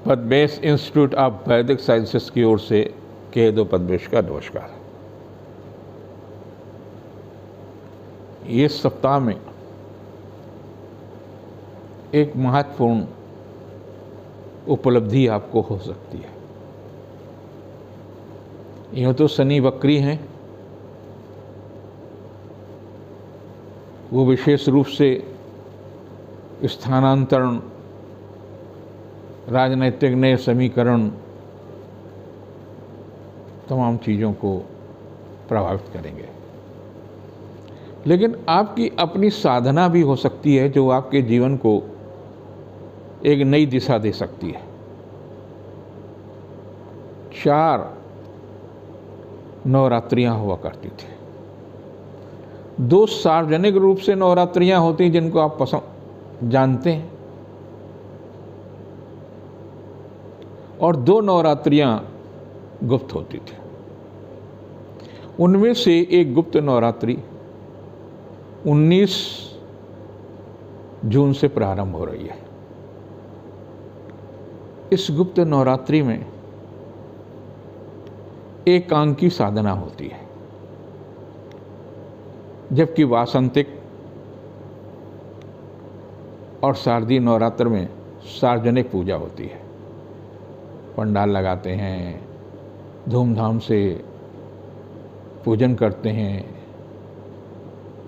Padmesh institute of वैदिक sciences की ओर से केदो पद्मेश का नमस्कार। ये सप्ताह में एक महत्वपूर्ण उपलब्धि आपको हो सकती है। यूँ तो शनि वक्री हैं, वो विशेष रूप से स्थानांतरण, राजनीतिक नए समीकरण, तमाम चीज़ों को प्रभावित करेंगे। लेकिन आपकी अपनी साधना भी हो सकती है जो आपके जीवन को एक नई दिशा दे सकती है। 4 नवरात्रियां हुआ करती थी। 2 सार्वजनिक रूप से नवरात्रियां होती जिनको आप पसंद जानते हैं, और 2 नवरात्रियां गुप्त होती थी। उनमें से एक गुप्त नवरात्रि 19 जून से प्रारंभ हो रही है। इस गुप्त नवरात्रि में एकांकी साधना होती है, जबकि वासंतिक और शारदीय नवरात्र में सार्वजनिक पूजा होती है। पंडाल लगाते हैं, धूमधाम से पूजन करते हैं,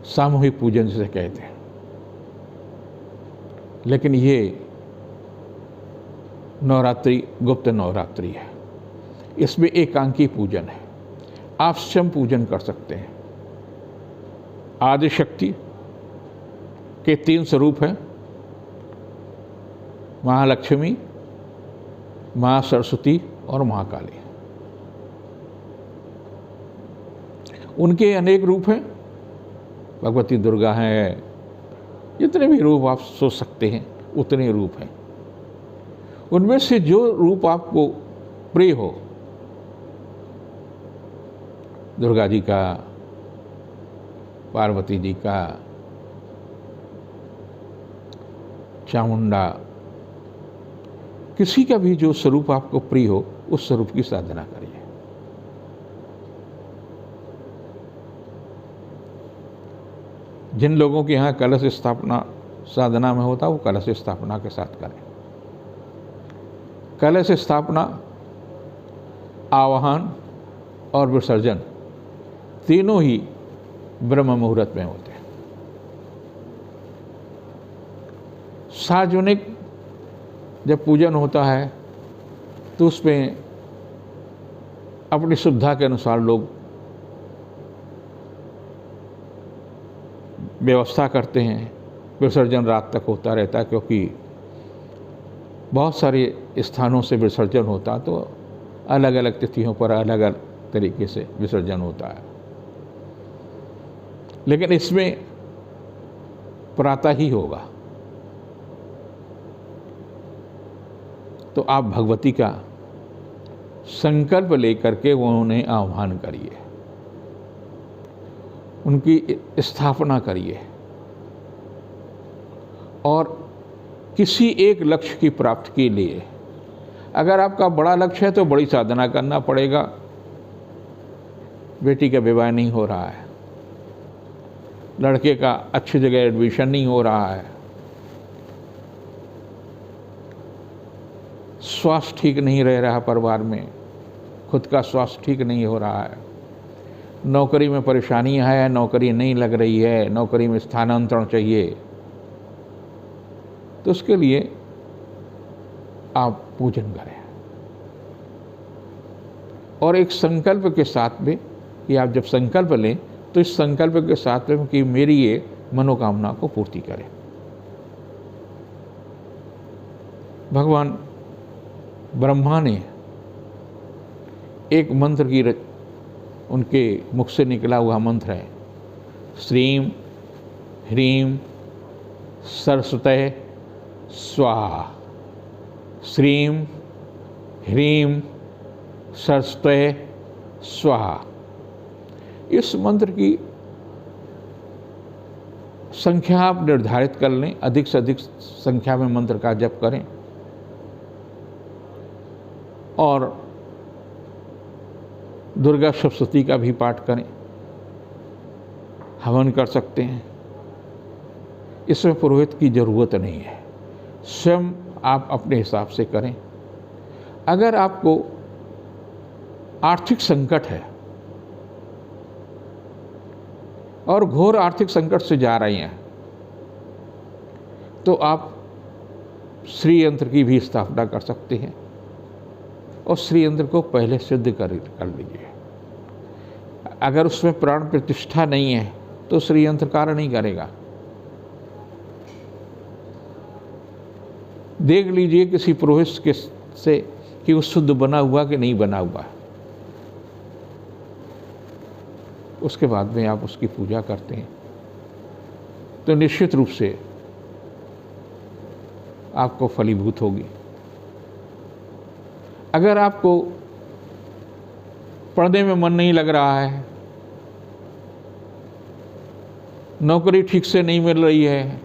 सामूहिक पूजन जिसे कहते हैं। लेकिन ये नवरात्रि गुप्त नवरात्रि है, इसमें एकांकी पूजन है। आप स्वयं पूजन कर सकते हैं। आदिशक्ति के 3 स्वरूप हैं, महालक्ष्मी, माँ सरस्वती और महाकाली। उनके अनेक रूप हैं, भगवती दुर्गा हैं, जितने भी रूप आप सोच सकते हैं उतने रूप हैं। उनमें से जो रूप आपको प्रिय हो, दुर्गा जी का, पार्वती जी का, चामुंडा, किसी का भी जो स्वरूप आपको प्रिय हो उस स्वरूप की साधना करिए। जिन लोगों के यहाँ कलश स्थापना साधना में होता है वो कलश स्थापना के साथ करें। कलश स्थापना, आवाहन और विसर्जन तीनों ही ब्रह्म मुहूर्त में होते हैं। सार्वजनिक जब पूजन होता है तो उसमें अपनी सुविधा के अनुसार लोग व्यवस्था करते हैं। विसर्जन रात तक होता रहता है, क्योंकि बहुत सारे स्थानों से विसर्जन होता, तो अलग अलग तिथियों पर अलग अलग तरीके से विसर्जन होता है। लेकिन इसमें प्रातः ही होगा। तो आप भगवती का संकल्प लेकर के वो उन्हें आह्वान करिए, उनकी स्थापना करिए, और किसी एक लक्ष्य की प्राप्ति के लिए, अगर आपका बड़ा लक्ष्य है तो बड़ी साधना करना पड़ेगा। बेटी का विवाह नहीं हो रहा है, लड़के का अच्छी जगह एडमिशन नहीं हो रहा है, स्वास्थ्य ठीक नहीं रह रहा परिवार में, खुद का स्वास्थ्य ठीक नहीं हो रहा है, नौकरी में परेशानियां है, नौकरी नहीं लग रही है, नौकरी में स्थानांतरण चाहिए, तो उसके लिए आप पूजन करें। और एक संकल्प के साथ में कि आप जब संकल्प लें तो इस संकल्प के साथ में कि मेरी ये मनोकामना को पूर्ति करें। भगवान ब्रह्मा ने एक मंत्र की उनके मुख से निकला हुआ मंत्र है, श्रीम ह्रीम सरस्वती स्वाहा। श्रीम ह्रीम सरस्वती स्वाहा। इस मंत्र की संख्या आप निर्धारित कर लें, अधिक से अधिक संख्या में मंत्र का जप करें। और दुर्गा सप्तशती का भी पाठ करें, हवन कर सकते हैं। इसमें पुरोहित की ज़रूरत नहीं है, स्वयं आप अपने हिसाब से करें। अगर आपको आर्थिक संकट है और घोर आर्थिक संकट से जा रही हैं, तो आप श्री यंत्र की भी स्थापना कर सकते हैं और श्री यंत्र को पहले सिद्ध कर लीजिए। अगर उसमें प्राण प्रतिष्ठा नहीं है तो श्री यंत्र कार्य नहीं करेगा। देख लीजिए किसी पुरोहित के से कि वो शुद्ध बना हुआ कि नहीं बना हुआ, उसके बाद में आप उसकी पूजा करते हैं तो निश्चित रूप से आपको फलीभूत होगी। अगर आपको पढ़ने में मन नहीं लग रहा है, नौकरी ठीक से नहीं मिल रही है,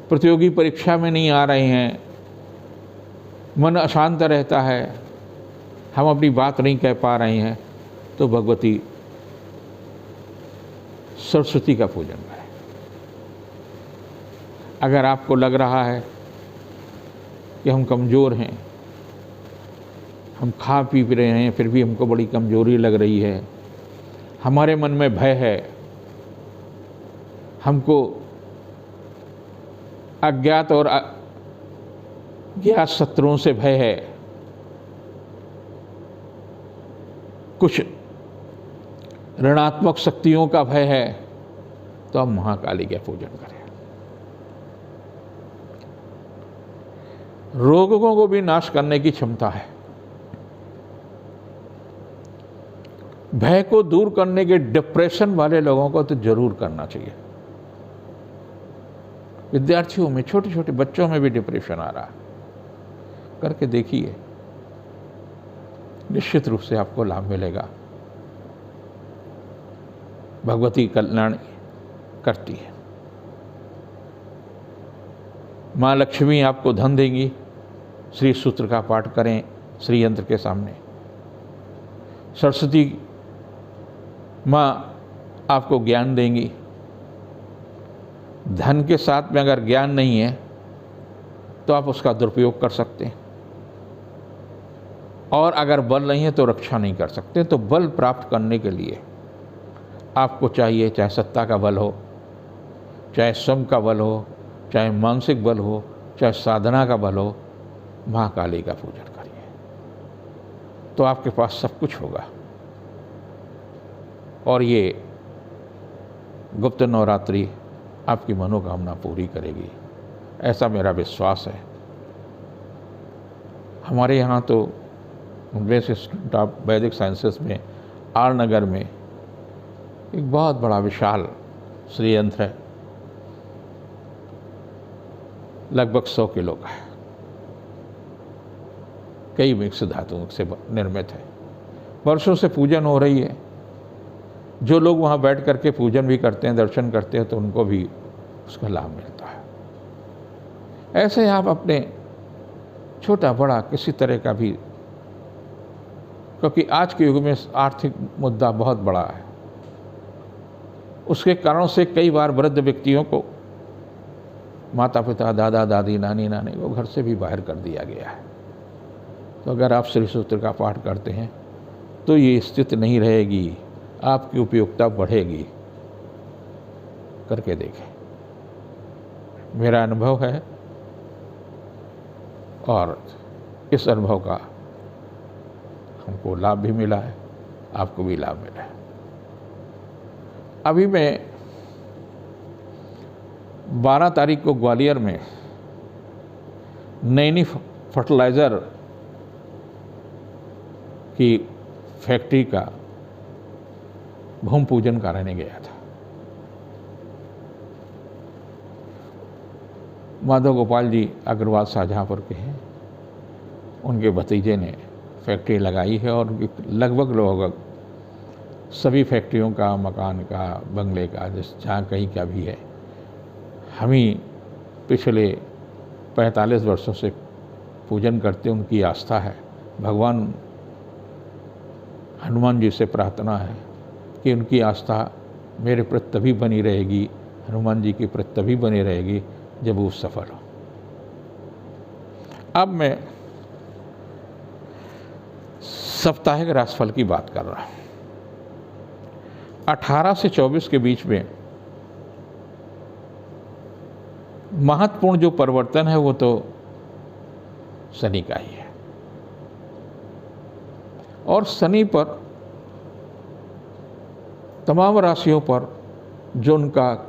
प्रतियोगी परीक्षा में नहीं आ रहे हैं, मन अशांत रहता है, हम अपनी बात नहीं कह पा रहे हैं, तो भगवती सरस्वती का पूजन करें। अगर आपको लग रहा है कि हम कमज़ोर हैं, हम खा पी रहे हैं फिर भी हमको बड़ी कमज़ोरी लग रही है, हमारे मन में भय है, हमको अज्ञात और ज्ञात शत्रुओं से भय है, कुछ ऋणात्मक शक्तियों का भय है, तो आप महाकाली का पूजन करें। रोगों को भी नाश करने की क्षमता है। भय को दूर करने के डिप्रेशन वाले लोगों को तो जरूर करना चाहिए। विद्यार्थियों में, छोटे छोटे बच्चों में भी डिप्रेशन आ रहा है, करके देखिए, निश्चित रूप से आपको लाभ मिलेगा। भगवती कल्याण करती है। माँ लक्ष्मी आपको धन देंगी। श्री सूत्र का पाठ करें श्री यंत्र के सामने। सरस्वती माँ आपको ज्ञान देंगी। धन के साथ में अगर ज्ञान नहीं है तो आप उसका दुरुपयोग कर सकते हैं, और अगर बल नहीं है तो रक्षा नहीं कर सकते। तो बल प्राप्त करने के लिए आपको चाहिए, चाहे सत्ता का बल हो, चाहे श्रम का बल हो, चाहे मानसिक बल हो, चाहे साधना का बल हो, महाकाली का पूजन करिए, तो आपके पास सब कुछ होगा। और ये गुप्त नवरात्रि आपकी मनोकामना पूरी करेगी, ऐसा मेरा विश्वास है। हमारे यहाँ तो बेसिक इंस्टीट्यूट ऑफ वैदिक साइंसेस में आर नगर में एक बहुत बड़ा विशाल श्री यंत्र है, लगभग 100 किलो का है, कई मिक्स धातुओं से निर्मित है, वर्षों से पूजन हो रही है। जो लोग वहाँ बैठ करके पूजन भी करते हैं, दर्शन करते हैं, तो उनको भी उसका लाभ मिलता है। ऐसे आप अपने छोटा बड़ा किसी तरह का भी, क्योंकि आज के युग में आर्थिक मुद्दा बहुत बड़ा है, उसके कारण से कई बार वृद्ध व्यक्तियों को, माता पिता, दादा दादी, नानी नानी को घर से भी बाहर कर दिया गया है। तो अगर आप श्री सूत्र का पाठ करते हैं तो ये स्थिति नहीं रहेगी, आपकी उपयोगिता बढ़ेगी। करके देखें, मेरा अनुभव है और इस अनुभव का हमको लाभ भी मिला है, आपको भी लाभ मिला है। अभी मैं 12 तारीख को ग्वालियर में नैनी फर्टिलाइज़र की फैक्ट्री का भूमि पूजन कराने गया था। माधव गोपाल जी अग्रवाल शाहजहाँपुर के हैं, उनके भतीजे ने फैक्ट्री लगाई है और लगभग सभी फैक्ट्रियों का, मकान का, बंगले का, जहाँ कहीं का भी है, हम ही पिछले 45 वर्षों से पूजन करते, उनकी आस्था है, भगवान हनुमान जी से प्रार्थना है कि उनकी आस्था मेरे प्रति तभी बनी रहेगी, हनुमान जी के प्रति तभी बनी रहेगी जब वो सफल हो। अब मैं साप्ताहिक राशिफल की बात कर रहा हूँ। 18 से 24 के बीच में महत्वपूर्ण जो परिवर्तन है वो तो शनि का ही है, और शनि पर तमाम राशियों पर जो उनका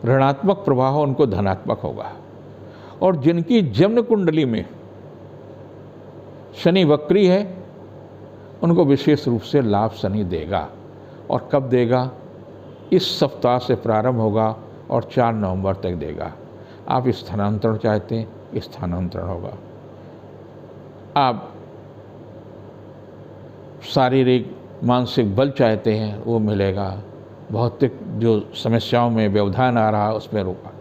ऋणात्मक प्रभाव हो उनको धनात्मक होगा, और जिनकी जन्म कुंडली में शनि वक्री है उनको विशेष रूप से लाभ शनि देगा। और कब देगा? इस सप्ताह से प्रारंभ होगा और 4 नवंबर तक देगा। आप स्थानांतरण चाहते हैं, स्थानांतरण होगा। आप शारीरिक मानसिक बल चाहते हैं, वो मिलेगा। भौतिक जो समस्याओं में व्यवधान आ रहा है उसमें रोका।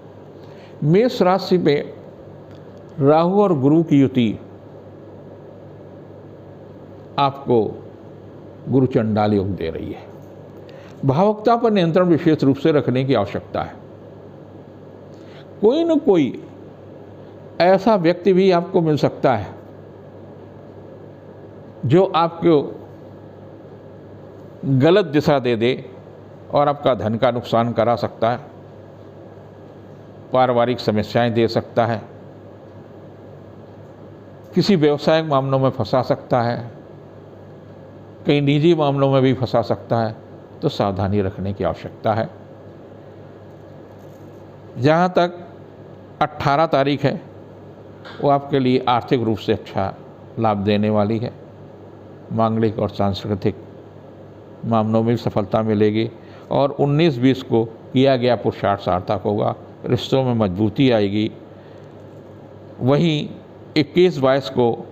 मेष राशि पे राहु और गुरु की युति आपको गुरु चंडाल योग दे रही है। भावुकता पर नियंत्रण विशेष रूप से रखने की आवश्यकता है। कोई न कोई ऐसा व्यक्ति भी आपको मिल सकता है जो आपको गलत दिशा दे दे और आपका धन का नुकसान करा सकता है, पारिवारिक समस्याएं दे सकता है, किसी व्यवसायिक मामलों में फंसा सकता है, कई निजी मामलों में भी फंसा सकता है। तो सावधानी रखने की आवश्यकता है। जहाँ तक 18 तारीख है वो आपके लिए आर्थिक रूप से अच्छा लाभ देने वाली है। मांगलिक और सांस्कृतिक मामलों में भी सफलता मिलेगी, और 19-20 को किया गया पुरुषार्थ सार्थक होगा, रिश्तों में मजबूती आएगी। वहीं 21-22 को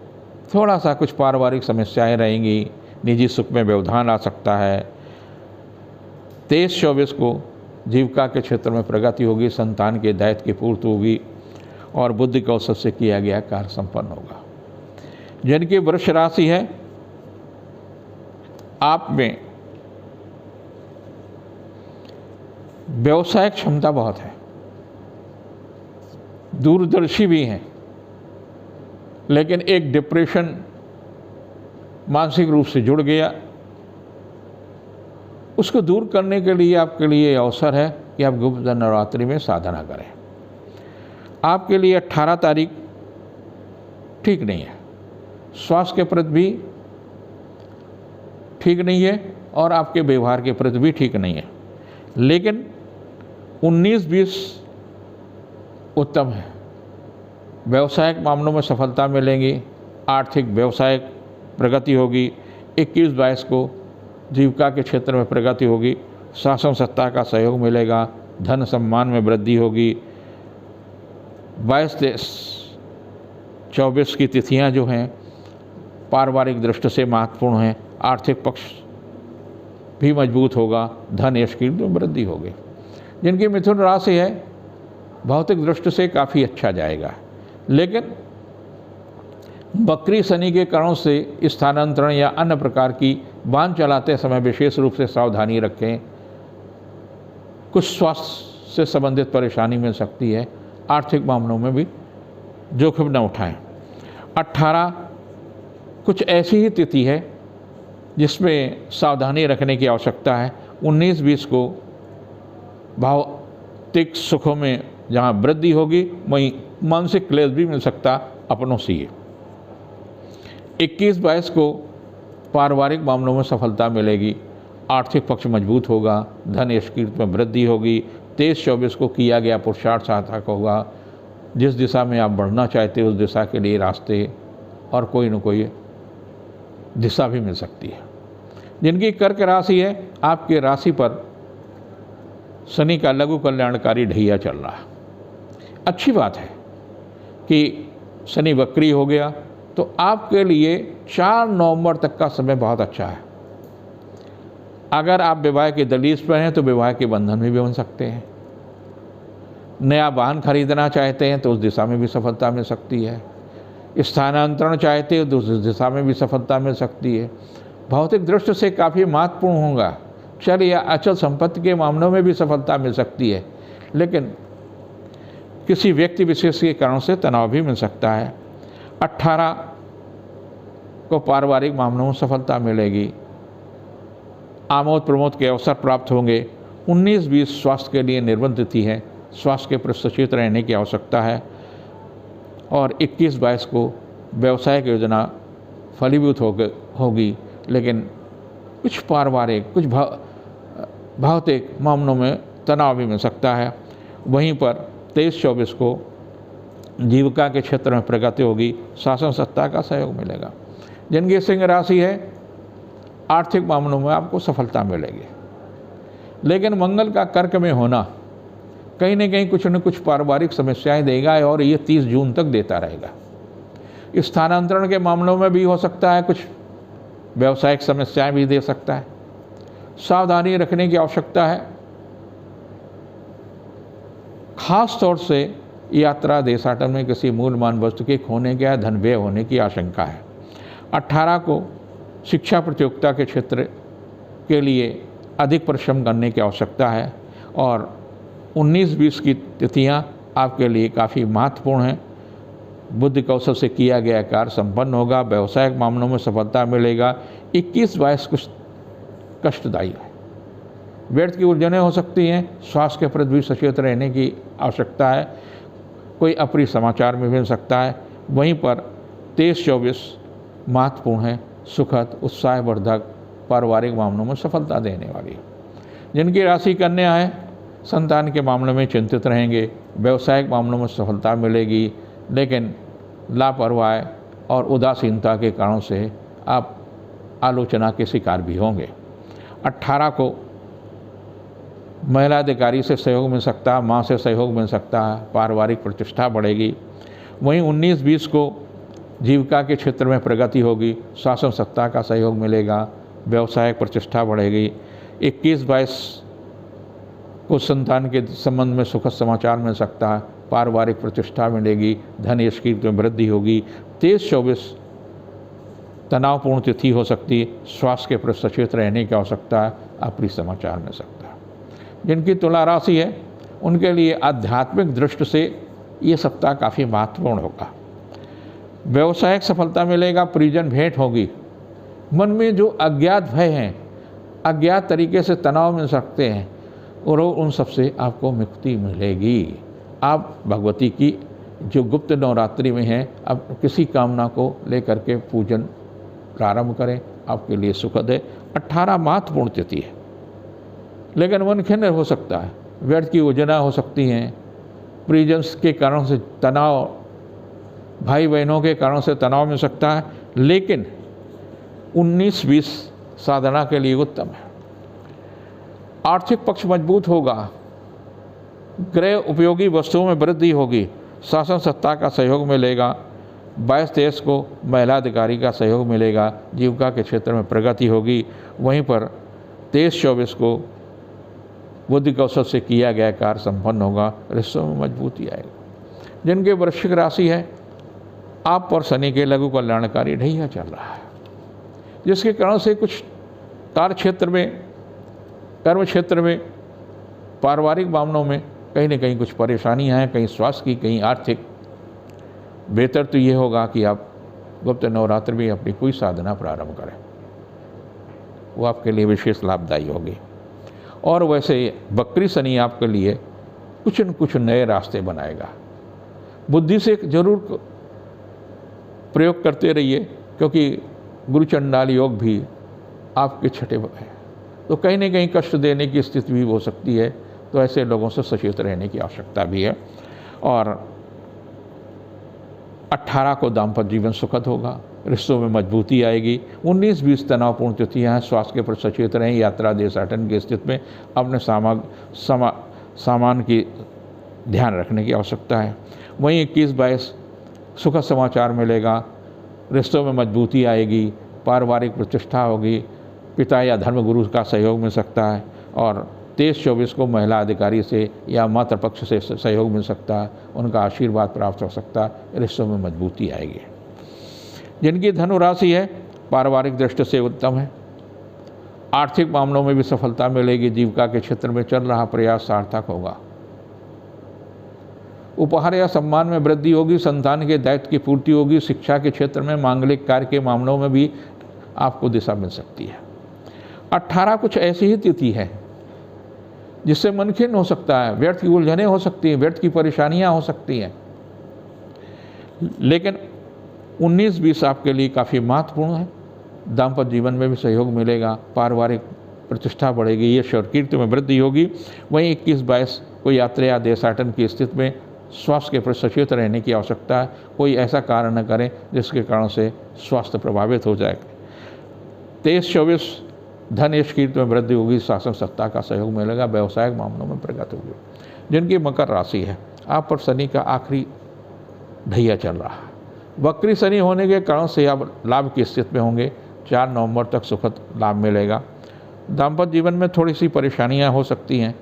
थोड़ा सा कुछ पारिवारिक समस्याएं रहेंगी, निजी सुख में व्यवधान आ सकता है। 23-24 को जीविका के क्षेत्र में प्रगति होगी, संतान के दायित्व की पूर्ति होगी और बुद्धि कौशल से किया गया कार्य संपन्न होगा। जिनकी वृष राशि है, आप में व्यवसायिक क्षमता बहुत है, दूरदर्शी भी हैं, लेकिन एक डिप्रेशन मानसिक रूप से जुड़ गया, उसको दूर करने के लिए आपके लिए अवसर है कि आप गुप्त नवरात्रि में साधना करें। आपके लिए 18 तारीख ठीक नहीं है, स्वास्थ्य के प्रति भी ठीक नहीं है और आपके व्यवहार के प्रति भी ठीक नहीं है। लेकिन 19-20 उत्तम है। व्यवसायिक मामलों में सफलता मिलेंगी, आर्थिक व्यवसायिक प्रगति होगी। 21-22 को जीविका के क्षेत्र में प्रगति होगी, शासन सत्ता का सहयोग मिलेगा, धन सम्मान में वृद्धि होगी। 22-24 की तिथियां जो हैं पारिवारिक दृष्टि से महत्वपूर्ण हैं, आर्थिक पक्ष भी मजबूत होगा, धन यश की वृद्धि होगी। जिनकी मिथुन राशि है, भौतिक दृष्टि से काफ़ी अच्छा जाएगा, लेकिन वक्री शनि के कारणों से स्थानांतरण या अन्य प्रकार की वाहन चलाते समय विशेष रूप से सावधानी रखें। कुछ स्वास्थ्य से संबंधित परेशानी मिल सकती है, आर्थिक मामलों में भी जोखिम न उठाएं। 18 कुछ ऐसी ही तिथि है जिसमें सावधानी रखने की आवश्यकता है। 19-20 को भौतिक सुखों में जहाँ वृद्धि होगी वहीं मानसिक क्लेश भी मिल सकता अपनों से ही। 21-22 को पारिवारिक मामलों में सफलता मिलेगी, आर्थिक पक्ष मजबूत होगा, धन यश कीर्ति में वृद्धि होगी। 23-24 को किया गया पुरुषार्थ सार्थक होगा। जिस दिशा में आप बढ़ना चाहते हो उस दिशा के लिए रास्ते और कोई न कोई दिशा भी मिल सकती है। जिनकी कर्क राशि है, आपके राशि पर शनि का लघु कल्याणकारी ढैया चल रहा है। अच्छी बात है कि शनि वक्री हो गया, तो आपके लिए 4 नवंबर तक का समय बहुत अच्छा है। अगर आप विवाह के दलील पर हैं तो विवाह के बंधन में भी बन सकते हैं। नया वाहन खरीदना चाहते हैं तो उस दिशा में भी सफलता मिल सकती है। स्थानांतरण चाहते हो दूसरी दिशा में भी सफलता मिल सकती है। भौतिक दृष्टि से काफ़ी महत्वपूर्ण होगा। चल या अचल संपत्ति के मामलों में भी सफलता मिल सकती है, लेकिन किसी व्यक्ति विशेष के कारण से तनाव भी मिल सकता है। 18 को पारिवारिक मामलों में सफलता मिलेगी, आमोद प्रमोद के अवसर प्राप्त होंगे। 19-20 स्वास्थ्य के लिए निर्बंध तिथि है, स्वास्थ्य के प्रति सचेत रहने की आवश्यकता है। और 21-22 को व्यवसायिक योजना फलीभूत होगी, लेकिन कुछ पारिवारिक कुछ भौतिक मामलों में तनाव भी मिल सकता है। वहीं पर 23-24 को जीविका के क्षेत्र में प्रगति होगी, शासन सत्ता का सहयोग मिलेगा। जिनकी सिंह राशि है, आर्थिक मामलों में आपको सफलता मिलेगी, लेकिन मंगल का कर्क में होना कहीं न कहीं कुछ न कुछ पारिवारिक समस्याएं देगा और ये 30 जून तक देता रहेगा। स्थानांतरण के मामलों में भी हो सकता है, कुछ व्यावसायिक समस्याएं भी दे सकता है। सावधानी रखने की आवश्यकता है, खास तौर से यात्रा देशाटन में किसी मूल्यवान वस्तु के खोने के या धन व्यय होने की आशंका है। 18 को शिक्षा प्रतियोगिता के क्षेत्र के लिए अधिक परिश्रम करने की आवश्यकता है और 19-20 की तिथियां आपके लिए काफ़ी महत्वपूर्ण हैं। बुद्धि कौशल से किया गया कार्य संपन्न होगा, व्यवसायिक मामलों में सफलता मिलेगा। 21-22 कुछ कष्टदायी है, व्यर्थ की उलझनें हो सकती हैं, स्वास्थ्य के प्रति भी सचेत रहने की आवश्यकता है, कोई अप्रिय समाचार में मिल सकता है। वहीं पर 23-24 महत्वपूर्ण है, सुखद उत्साहवर्धक पारिवारिक मामलों में सफलता देने वाली है। जिनकी राशि कन्या है, संतान के मामलों में चिंतित रहेंगे, व्यवसायिक मामलों में सफलता मिलेगी, लेकिन लापरवाही और उदासीनता के कारणों से आप आलोचना के शिकार भी होंगे। 18 को महिला अधिकारी से सहयोग मिल सकता है, माँ से सहयोग मिल सकता है, पारिवारिक प्रतिष्ठा बढ़ेगी। वहीं 19-20 को जीविका के क्षेत्र में प्रगति होगी, शासन सत्ता का सहयोग मिलेगा, व्यवसायिक प्रतिष्ठा बढ़ेगी। 21-22 को संतान के संबंध में सुखद समाचार मिल सकता है, पारिवारिक प्रतिष्ठा मिलेगी, धन यश कीर्ति में वृद्धि होगी। 23-24 तनावपूर्ण तिथि हो सकती है, स्वास्थ्य के प्रति सचेत रहने की आवश्यकता है, अप्रिय समाचार मिल सकता है। जिनकी तुला राशि है, उनके लिए आध्यात्मिक दृष्टि से ये सप्ताह काफ़ी महत्वपूर्ण होगा। व्यवसायिक सफलता मिलेगा, परिजन भेंट होगी। मन में जो अज्ञात भय हैं, अज्ञात तरीके से तनाव मिल सकते हैं और उन सबसे आपको मुक्ति मिलेगी। आप भगवती की जो गुप्त नवरात्रि में हैं, अब किसी कामना को लेकर के पूजन प्रारंभ करें, आपके लिए सुखद है। 18 महत्वपूर्ण तिथि है, लेकिन मन खिन्न हो सकता है, व्यर्थ की योजना हो सकती हैं, परिजन्स के कारण से तनाव, भाई बहनों के कारण से तनाव मिल सकता है, लेकिन 19-20 साधना के लिए उत्तम है। आर्थिक पक्ष मजबूत होगा, गृह उपयोगी वस्तुओं में वृद्धि होगी, शासन सत्ता का सहयोग मिलेगा। 22-23 को महिला अधिकारी का सहयोग मिलेगा, जीविका के क्षेत्र में प्रगति होगी। वहीं पर 23-24 को बुद्धि कौशल से किया गया कार्य संपन्न होगा, रिश्तों में मजबूती आएगी। जिनके वृश्चिक राशि है, आप पर शनि के लघु कल्याणकारी ढैया चल रहा है, जिसके कारण से कुछ कार्य क्षेत्र में, कर्म क्षेत्र में, पारिवारिक मामलों में कहीं न कहीं कुछ परेशानियां हैं, कहीं स्वास्थ्य की, कहीं आर्थिक। बेहतर तो ये होगा कि आप गुप्त नवरात्र में अपनी कोई साधना प्रारंभ करें, वो आपके लिए विशेष लाभदायी होगी। और वैसे बकरी शनि आपके लिए कुछ न कुछ नए रास्ते बनाएगा। बुद्धि से जरूर प्रयोग करते रहिए, क्योंकि गुरु चंडाल योग भी आपके छठे है, तो कहीं न कहीं कष्ट देने की स्थिति भी हो सकती है, तो ऐसे लोगों से सचेत रहने की आवश्यकता भी है। और 18 को दाम्पत्य जीवन सुखद होगा, रिश्तों में मजबूती आएगी। 19-20 तनावपूर्ण तिथियां हैं, स्वास्थ्य के प्रति सचेत रहें। यात्रा देशाटन की स्थिति में अपने सामान की ध्यान रखने की आवश्यकता है। वहीं 21-22 सुखद समाचार मिलेगा, रिश्तों में मजबूती आएगी, पारिवारिक प्रतिष्ठा होगी, पिता या धर्मगुरु का सहयोग मिल सकता है। और 23-24 को महिला अधिकारी से या मातृपक्ष से सहयोग मिल सकता है, उनका आशीर्वाद प्राप्त हो सकता है, रिश्तों में मजबूती आएगी। जिनकी धनु राशि है पारिवारिक दृष्टि से उत्तम है। आर्थिक मामलों में भी सफलता मिलेगी। जीविका के क्षेत्र में चल रहा प्रयास सार्थक होगा। उपहार या सम्मान में वृद्धि होगी। संतान के दायित्व की पूर्ति होगी। शिक्षा के क्षेत्र में मांगलिक कार्य के मामलों में भी आपको दिशा मिल सकती है। 18 कुछ ऐसी ही तिथि है जिससे मन खिन्न हो सकता है, व्यर्थ की उलझनें हो सकती हैं, व्यर्थ की परेशानियां हो सकती हैं। लेकिन 19-20 आपके लिए काफ़ी महत्वपूर्ण है। दाम्पत्य जीवन में भी सहयोग मिलेगा, पारिवारिक प्रतिष्ठा बढ़ेगी, यश और कीर्ति में वृद्धि होगी। वहीं 21-22 को यात्रा या देशाटन की स्थिति में स्वास्थ्य के प्रति सचेत रहने की आवश्यकता है। कोई ऐसा कार्य न करें जिसके कारण से स्वास्थ्य प्रभावित हो जाए। 23-24 धन यश कीर्ति में वृद्धि होगी। शासन सत्ता का सहयोग मिलेगा। व्यवसायिक मामलों में प्रगति होगी। जिनकी मकर राशि है, आप पर शनि का आखिरी ढैया चल रहा है। वक्री शनि होने के कारण से आप लाभ की स्थिति में होंगे। 4 नवंबर तक सुखद लाभ मिलेगा। दाम्पत्य जीवन में थोड़ी सी परेशानियां हो सकती हैं,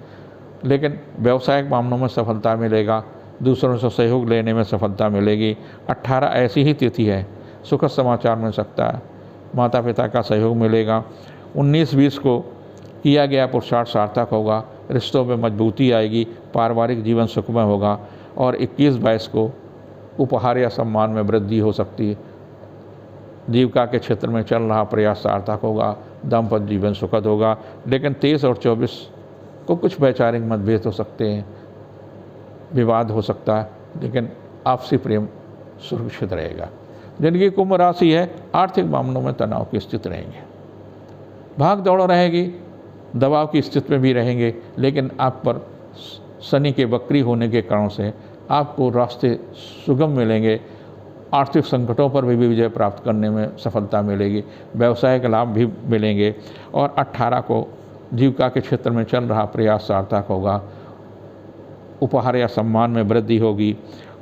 लेकिन व्यवसायिक मामलों में सफलता मिलेगा। दूसरों से सहयोग लेने में सफलता मिलेगी। 18 ऐसी ही तिथि है, सुखद समाचार मिल सकता है। माता पिता का सहयोग मिलेगा। 19-20 को किया गया पुरुषार्थ सार्थक होगा। रिश्तों में मजबूती आएगी। पारिवारिक जीवन सुखमय होगा। और 21-22 को उपहार या सम्मान में वृद्धि हो सकती है। जीविका के क्षेत्र में चल रहा प्रयास सार्थक होगा। दाम्पत्य जीवन सुखद होगा। लेकिन 23 और 24 को कुछ वैचारिक मतभेद हो सकते हैं, विवाद हो सकता है, लेकिन आपसी प्रेम सुरक्षित रहेगा। जिनकी कुंभ राशि है, आर्थिक मामलों में तनाव की स्थिति रहेंगे। भाग दौड़ रहेगी, दबाव की स्थिति में भी रहेंगे। लेकिन आप पर शनि के वक्री होने के कारण से आपको रास्ते सुगम मिलेंगे। आर्थिक संकटों पर भी विजय प्राप्त करने में सफलता मिलेगी। व्यवसायिक लाभ भी मिलेंगे। और 18 को जीविका के क्षेत्र में चल रहा प्रयास सार्थक होगा। उपहार या सम्मान में वृद्धि होगी।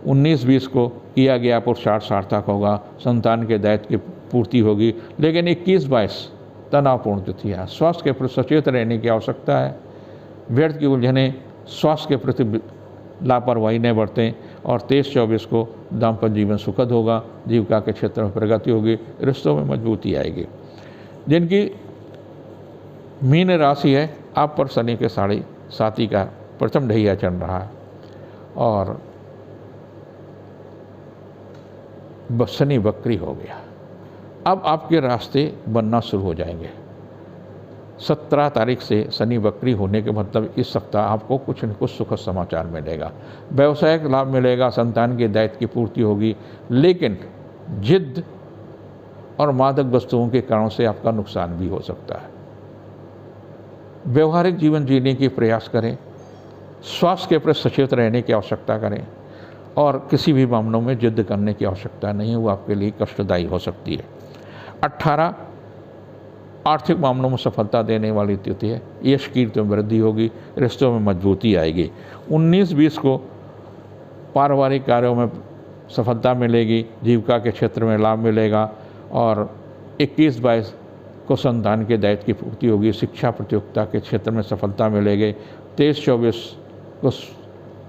19-20 को किया गया पुरुषार्थ सार्थक होगा। संतान के दायित्व की पूर्ति होगी। लेकिन 21-22 तनावपूर्ण तिथि है। स्वास्थ्य के प्रति सचेत रहने की आवश्यकता है। व्यर्थ की उलझनें, स्वास्थ्य के प्रति लापरवाही न बरतें। और 23-24 को दाम्पत्य जीवन सुखद होगा। जीविका के क्षेत्र में प्रगति होगी। रिश्तों में मजबूती आएगी। जिनकी मीन राशि है, आप पर शनि के 7.5 का प्रथम ढैया चल रहा है। और शनि वक्री हो गया। अब आपके रास्ते बनना शुरू हो जाएंगे। 17 तारीख से शनि वक्री होने के मतलब इस सप्ताह आपको कुछ न कुछ सुखद समाचार मिलेगा। व्यवसायिक लाभ मिलेगा। संतान के दायित्व की पूर्ति होगी। लेकिन जिद और मादक वस्तुओं के कारण से आपका नुकसान भी हो सकता है। व्यवहारिक जीवन जीने की प्रयास करें। स्वास्थ्य के प्रति सचेत रहने की आवश्यकता करें। और किसी भी मामलों में जिद करने की आवश्यकता नहीं, वो आपके लिए कष्टदायी हो सकती है। 18 आर्थिक मामलों में सफलता देने वाली तिथि है। यश कीर्ति में वृद्धि होगी। रिश्तों में मजबूती आएगी। 19-20 को पारिवारिक कार्यों में सफलता मिलेगी। जीविका के क्षेत्र में लाभ मिलेगा। और 21-22 को संतान के दायित्व की पूर्ति होगी। शिक्षा प्रतियोगिता के क्षेत्र में सफलता मिलेगी। 23-24 को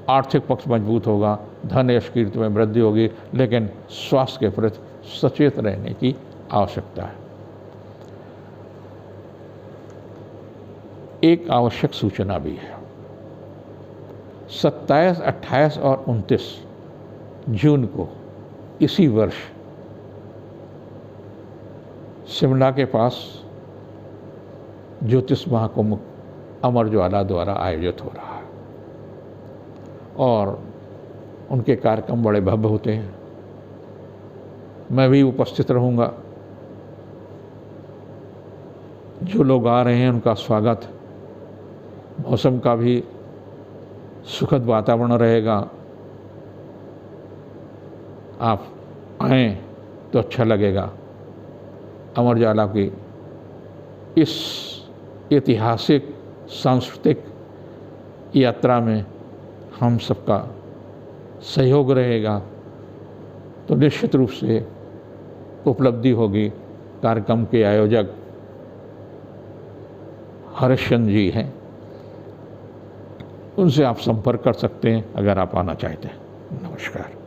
आर्थिक पक्ष मजबूत होगा। धन यश कीर्ति में वृद्धि होगी। लेकिन स्वास्थ्य के प्रति सचेत रहने की आवश्यकता है। एक आवश्यक सूचना भी है। 27, 28 और 29 जून को इसी वर्ष शिमला के पास ज्योतिष महाकुंभ अमर ज्वाला द्वारा आयोजित हो रहा है। और उनके कार्यक्रम बड़े भव्य होते हैं। मैं भी उपस्थित रहूँगा। जो लोग आ रहे हैं उनका स्वागत। मौसम का भी सुखद वातावरण रहेगा। आप आएँ तो अच्छा लगेगा। अमर ज्वाला की इस ऐतिहासिक सांस्कृतिक यात्रा में हम सबका सहयोग रहेगा तो निश्चित रूप से उपलब्धि होगी। कार्यक्रम के आयोजक हरिश्चंद्र जी हैं, उनसे आप संपर्क कर सकते हैं अगर आप आना चाहते हैं। नमस्कार।